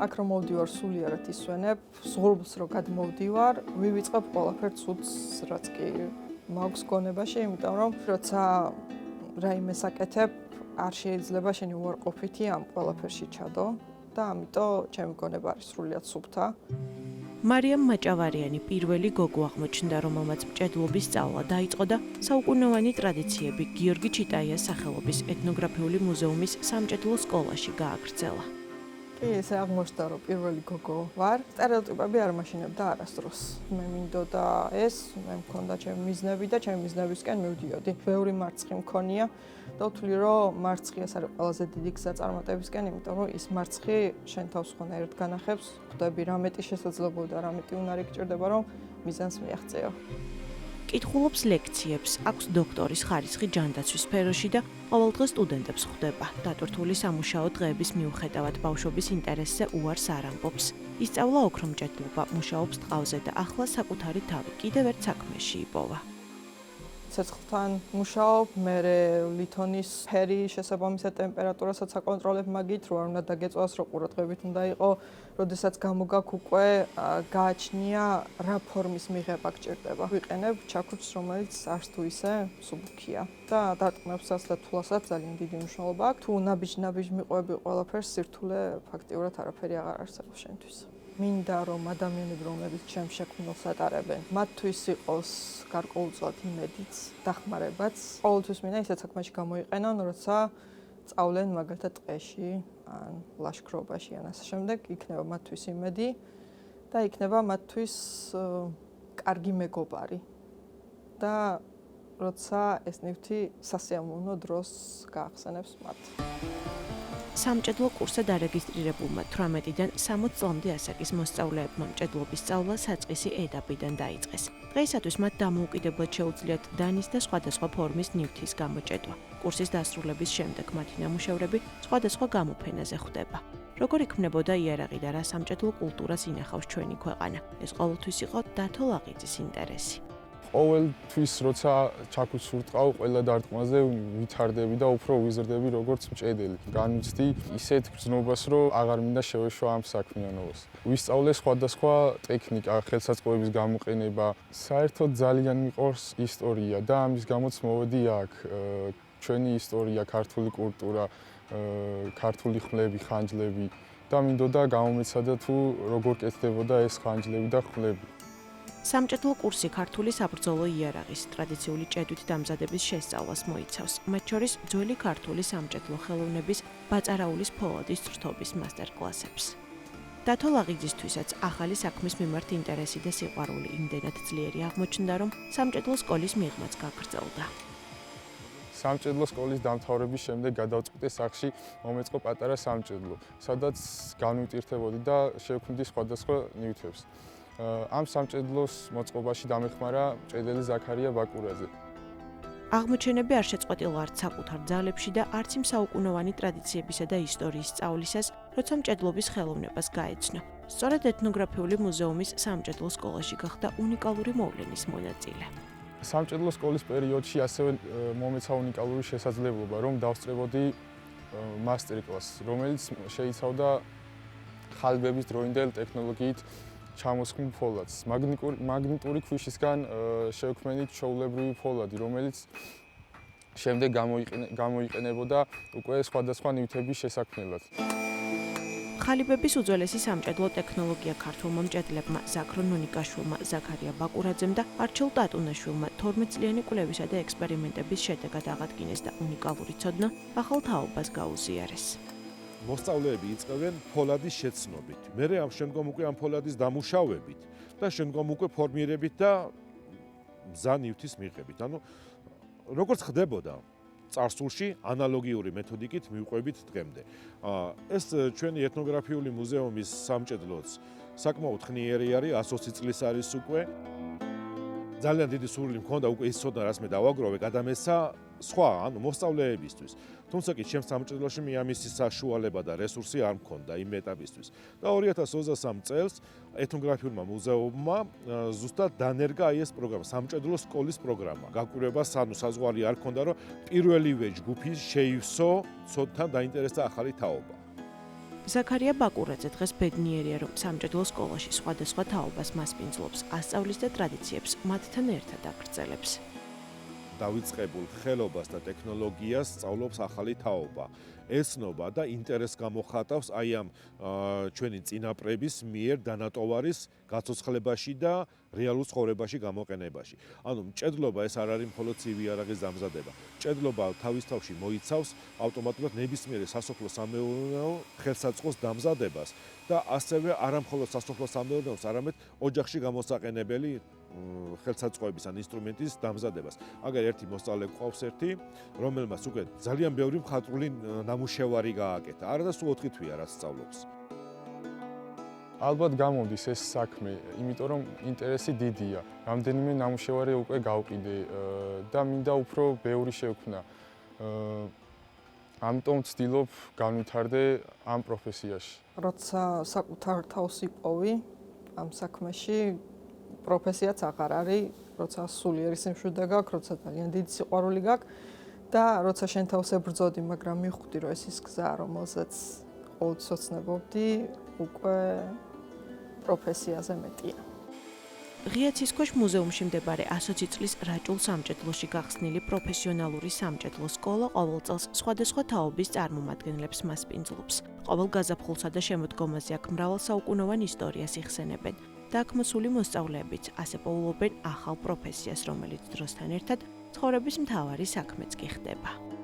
აქ რომ მოვდივარ სულიერად ისვენებ, ზღურბლს რო გადმოვდივარ, ვივიწყებ ყველაფერს ცუდს, რაც კი მაქვს გონებაში, იმიტომ რომ როცა რაიმე საკეთებ, არ შეიძლება შენი უარყოფითი ამ ყველაფერში ჩადო და ამიტომ ჩემი გონება არის სრულიად სუფთა. მარიამ მაჭავარიანი პირველი გოგო აღმოჩნდა, რომელმაც მჭედლობის სწავლა დაიწყო და საუკუნოვანი ტრადიციები გიორგი ჩიტაიას სახელობის ეთნოგრაფიული მუზეუმის სამჭედლო სკოლაში გააგრძელა. კი, ესე აღმოჩნდა, რომ პირველი გოგო ვარ. სტერეოტიპები არ მაშინებდა არასდროს. მე მინდოდა ეს, მე მქონდა ჩემი მიზნები და ჩემი მიზნებისკენ მივდიოდი. ბევრი მარცხი მქონია და ვთვლი, რომ მარცხი ეს არის ყველაზე დიდი გზა წარმატებისკენ, იმიტომ რომ ის მარცხი შენ თავს ხონერად განახებს, ხვდები რა მეტი შესაძლებლობა და რა მეტი უნარი გჭირდება, რომ მიზანს მიაღწიო. კითხულობს ლექციებს, აქვს დოქტორის ხარისხი ჯანდაცვის სფეროში და ყოველდღე სტუდენტებს ხვდება. დატვირთული სამუშაო დღეების მიუხედავად ბავშვობის ინტერესზე უარს არ ამბობს. ისწავლა ოქრომჭედლობა, მუშაობს ტყავზე და ახლა საკუთარი თავი კიდევ ერთ საქმეში იპოვა. ცეცხლთან მუშაობ, მე ლითონის ფერი შესაბამისად ტემპერატურასაც აკონტროლებ მაგით, რომ არ უნდა დაგეწვას, რომ ყურადღებით უნდა იყო, როდესაც გამოგაქვს უკვე გააჩნია რა ფორმის მიღება გჭირდება. ვიყენებ ჩაქუჩს, რომელიც არც თუ ისე მსუბუქია და დარტყმებსაც და თვლასაც ძალიან დიდი მნიშვნელობა აქვს. თუ ნაბიჯ მიყვები ყველაფერს, სირთულე ფაქტიურად არაფერი აღარ არსებობს შენთვის. მინდა რომ ადამიანები, რომლებიც ჩემს შექმნილს ატარებენ, მათთვის იყოს გარკვეულწილად იმედიც, დახმარებაც. ყოველთვის მინდა ისეთ საქმეში გამოიყენონ, როცა სწავლენ მაგალითად ტყეში, ან ლაშქრობაში, ან ასე შემდეგ, იქნება მათთვის იმედი და იქნება მათთვის კარგი მეგობარი. და როცა ეს ნივთი სასიამოვნო დროს გაახსენებს მათ. სამჭედლო კურსზე დარეგისტრირებულმა 18-დან 60 წლამდე ასაკის მოსწავლეებმა მჭედლობის სწავლა საწყისი ეტაპიდან დაიწყეს. დღეისათვის მათ დამოუკიდებლად შეუძლიათ დანის და სხვადასხვა ფორმის ნივთის გამოჭედვა. კურსის დასრულების შემდეგ მათი ნამუშევრები სხვადასხვა გამოფენაზე ხვდება. როგორ იქმნებოდა იარაღი და რა სამჭედლო კულტურას ინახავს ჩვენი ქვეყანა? ეს ყოველთვის იყო დათო ლაღიძის ინტერესი. ყოველთვის როცა ჩაქუჩს ვურტყავ, ყველა დარტყმაზე ვითარდები და უფრო ვიზრდები როგორც მჭედელი. განვიცდი ისეთ გრძნობას, რომ აღარ მინდა შევეშვა ამ საქმიანობას. ვისწავლე სხვადასხვა ტექნიკა, ხელსაწყოების გამოყენება. საერთოდ ძალიან მიყვარს ისტორია და ამის გამოც მოვედი აქ. ჩვენი ისტორია, ქართული კულტურა, ქართული ხმლები, ხანჯლები და მინდოდა გამომეცადა თუ როგორ კეთდებოდა ეს ხანჯლები და ხმლები. სამჭედლო კურსი ქართული საბრძოლო იარაღის ტრადიციული ჭედვით დამზადების შესწავლას მოიცავს, მათ შორის ძველი ქართული სამჭედლო ხელოვნების ბაწარაულის ფოლადის წრთობის მასტერკლასებს. დათო ლაღიძისთვისაც ახალი საქმის მიმართ ინტერესი და სიყვარული იმდენად ძლიერი აღმოჩნდა, რომ სამჭედლო სკოლის მიღმაც გაგრძელდა. სამჭედლო სკოლის დამთავრების შემდეგ გადავწყვიტე სახლში მომეწყო პატარა სამჭედლო, სადაც განვიტირთებოდი და შევქმნი სხვადასხვა ნივთებს. ამ სამჭედლოს მოწყობაში დამეხმარა მჭედელი ზაქარია ბაკურაძე. აღმოჩენები არ შეწყვეტილა არც საკუთარ ძალებში და არც იმ საუკუნოვანი ტრადიციებისა და ისტორიის სწავლისას, როცა მჭედლობის ხელოვნებას გაეცნო. სწორედ ეთნოგრაფიული მუზეუმის სამჭედლო სკოლაში გახდა უნიკალური მოვლენის მონაწილე. სამჭედლო სკოლის პერიოდში ასევე მომეცა უნიკალური შესაძლებლობა, რომ დავსწრებოდი მასტერკლასს, რომელიც შეიცავდა ხალბების დროინდელ ტექნოლოგიით ჩამოსხმულ ფოლადს. მაგნიტური ქვიშისგან შევქმნით ჩვეულებრივი ფოლადი, რომელიც შემდეგ გამოიყენებოდა უკვე სხვადასხვა ნივთების შესაქმნელად. ხალიბების უძველესი სამჭედლო ტექნოლოგია ქართულმა მჭედლებმა ზაქრო ნონიკაშვილმა, ზაქარია ბაკურაძემ და არჩილ ტატუნაშვილმა 12 წლიანი კვლევისა და ექსპერიმენტების შედეგად აღადგინეს და უნიკალური ცოდნა ახალ თაობას გაუზიარეს. მოსწავლეები იწყებენ ფოლადის შეცნობით. მერე ამ შემდგომ უკვე ამ ფოლადის დამუშავებით და შემდგომ უკვე ფორმირებით და მზა ნივთის მიღებით. ანუ როგორც ხდებოდა წარსულში ანალოგიური მეთოდიკით მივყვებით დღემდე. ეს ჩვენი ეთნოგრაფიული მუზეუმის სამჭედლოც საკმაოდ ხნიერი არის, 120 წლის არის უკვე. ძალიან დიდი სურვილი მქონდა უკვე ის ცოდნა, რაც მე დავაგროვე, გადამესა სხვა, ანუ მოსწავლეებისთვის. თუმცა კი ჩემს სამჭედლოში ამისი საშუალება და რესურსი არ მქონდა იმ ეტაპისთვის. და 2023 წელს ეთნოგრაფიულმა მუზეუმმა ზუსტად დანერგა ეს პროგრამა, სამჭედლო სკოლის პროგრამა. გაკვირვებას საზღვარი არ მქონდა, რომ პირველივე ჯგუფი შეივსო ცოდნთან დაინტერესდა ახალი თაობა. ზაქარია ბაკურაძე დღეს ბედნიერია, რომ სამჭედლო სკოლაში სხვადასხვა თაობას მასპინძლობს, ასწავლის და ტრადიციებს მათთან ერთად აგრძელებს. დავიწყებულ ხელობას და ტექნოლოგიას სწავლობს ახალი თაობა. ეცნობა და ინტერესს გამოხატავს აი ამ ჩვენი წინაპრების მიერ დანატოვარის გაცოცხლებაში და რეალურ ცხოვრებაში გამოყენებაში. ანუ მჭედლობა ეს არ არის მხოლოდ ცივი იარაღის დამზადება. მჭედლობა თავის თავში მოიცავს ავტომატურად ნებისმიერი სასოფლო-სამეურნეო ხელსაწყოს დამზადებას და ასევე არა მხოლოდ სასოფლო-სამეურნეოს, არამედ ოჯახში გამოსაყენებელი ხელსაწყოების ან ინსტრუმენტის დამზადებას. აგერ ერთი მოსწავლე გვყავს ერთი, რომელმაც უკვე ძალიან ბევრი მხატვრული ნამუშევარი გააკეთა. არა და სულ 4 თვეა რაც სწავლობს. ალბათ გამოდის ეს საქმე, იმიტომ რომ ინტერესი დიდია. რამდენიმე ნამუშევარი უკვე გავყიდე და მინდა უფრო ბევრი შევქმნა. ამიტომ ვცდილობ განვითარდე ამ პროფესიაში. როცა საკუთარ თავს იპოვი ამ საქმეში, პროფესიაც აღარ არის, როცა სულიერი სიმშვიდე გაქვს, როცა ძალიან დიდი სიყვარული გაქვს და როცა შენ თავს ებრძოდი, მაგრამ მიხვდი, რომ ეს ის გზა, რომელზეც ყოველთვის ოცნებობდი, უკვე პროფესიაზე მეტია. ღია-ცისქვეშ მუზეუმში მდებარე 120 წლის რაჭულ სამჭედლოში გახსნილი პროფესიონალური სამჭედლო სკოლა ყოველ წელს სხვადასხვა თაობის წარმომადგენლებს მასპინძლობს. ყოველ გაზაფხულსა და შემოდგომაზე აქ მრავალსაუკუნოვან ისტორიას იხსენებენ და აქ მოსული მოსწავლეებიც ასე პოულობენ ახალ პროფესიას, რომელიც დროსთან ერთად ცხოვრების მთავარი საქმეც კი ხდება.